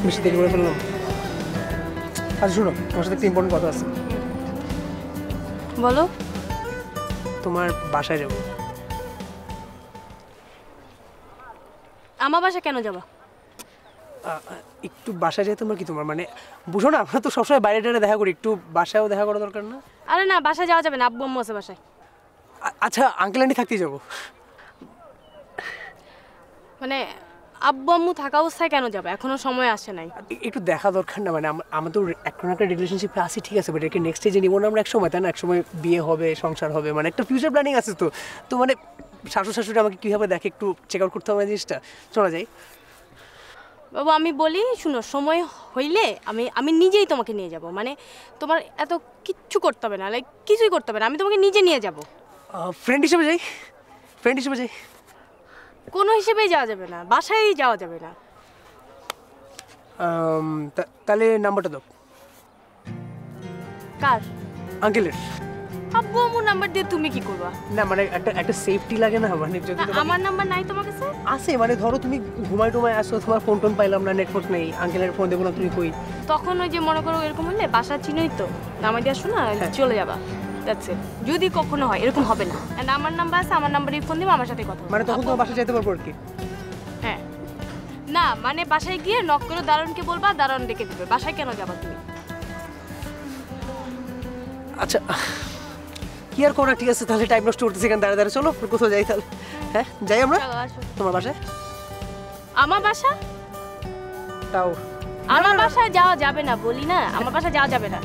বেশি দেরি করে ফেললাম। আচ্ছা শোনো, তোমার সাথে একটা ইম্পর্টেন্ট কথা আছে। বলো। তোমার বাসায় যাবো। আমার বাসা কেন যাবা? একটু বাসায় যেতে তোমার কি তোমার মানে বুঝো না, আমরা তো সবসময় বাইরে টাইরে দেখা করি, একটু বাসায়ও দেখা করা দরকার না? আরে না, বাসায় যাওয়া যাবে না, আব্বু আম্মু আছে বাসায়। আচ্ছা আঙ্কেল আন্টি থাকতেই যাবো। মানে আব্বু আম্মু থাকা অবস্থায় কেন যাবে? এখনো সময় আসে নাই। একটু দেখা দরকার না? মানে আমরা তো এখন একটা রিলেশনশিপে আছি, ঠিক আছে, বাট একে নেক্সট স্টেজে নিবো না আমরা এক সময়, তাই না? এক সময় বিয়ে হবে, সংসার হবে, মানে একটা ফিউচার প্ল্যানিং আছে। তো তো মানে শাশুড়ি শাশুড়ি আমাকে কীভাবে দেখে একটু চেক আউট করতে হবে জিনিসটা। চলা যাই। বাবু আমি বলি শুনো, সময় হইলে আমি আমি নিজেই তোমাকে নিয়ে যাব। মানে তোমার এত কিচ্ছু করতে হবে না, লাইক কিছুই করতে হবে না, আমি তোমাকে নিজে নিয়ে যাব। ফ্রেন্ড হিসেবে যাই, ফ্রেন্ড হিসেবে যাই। কোনো হিসেবেই যাওয়া যাবে না, বাসায় যাওয়া যাবে না। তাহলে নাম্বারটা দাও। কার? আঙ্কেলের। আব্বু আম্মুর নাম্বার দিয়ে তুমি কি করবা? না মানে একটা সেফটি লাগে না? মানে যদি আমার নাম্বার নাই তোমার কাছে? আছে, মানে ধরো তুমি ঘুমাই টুমাই আসো, তোমার ফোন টোন পাইলাম না, নেটওয়ার্ক নেই, আঙ্কেলের ফোন দেবো না, তুমি কই? তখন ওই যে মনে করো এরকম হলে বাসা চিনোই তো, নামাই দিয়ে আসো না, চলে যাবা। That's it. যদি কখনো হয়, এরকম হবে না। এন্ড আমার নাম্বার আছে, আমার নাম্বারে ফোন দিবা, আমার সাথে কথা বলবা। মানে তখন তোমার বাসায় যেতে পারবো আর কি? হ্যাঁ। না মানে বাসায় গিয়ে নক করে দারোয়ানকে বলবা, দারোয়ান ডেকে দিবে। বাসায় কেন যাবা তুমি? আচ্ছা কি আর করা, ঠিক আছে, তাহলে টাইম নষ্ট করতেছি কেন দাঁড়া দাঁড়া, চলো কোথাও যাই তাহলে। হ্যাঁ যাই আমরা। চলো আসো। তোমার বাসায়? আমার বাসা? তাও আমার বাসায় যাওয়া যাবে না, বলি না, আমার বাসায় যাওয়া যাবে না।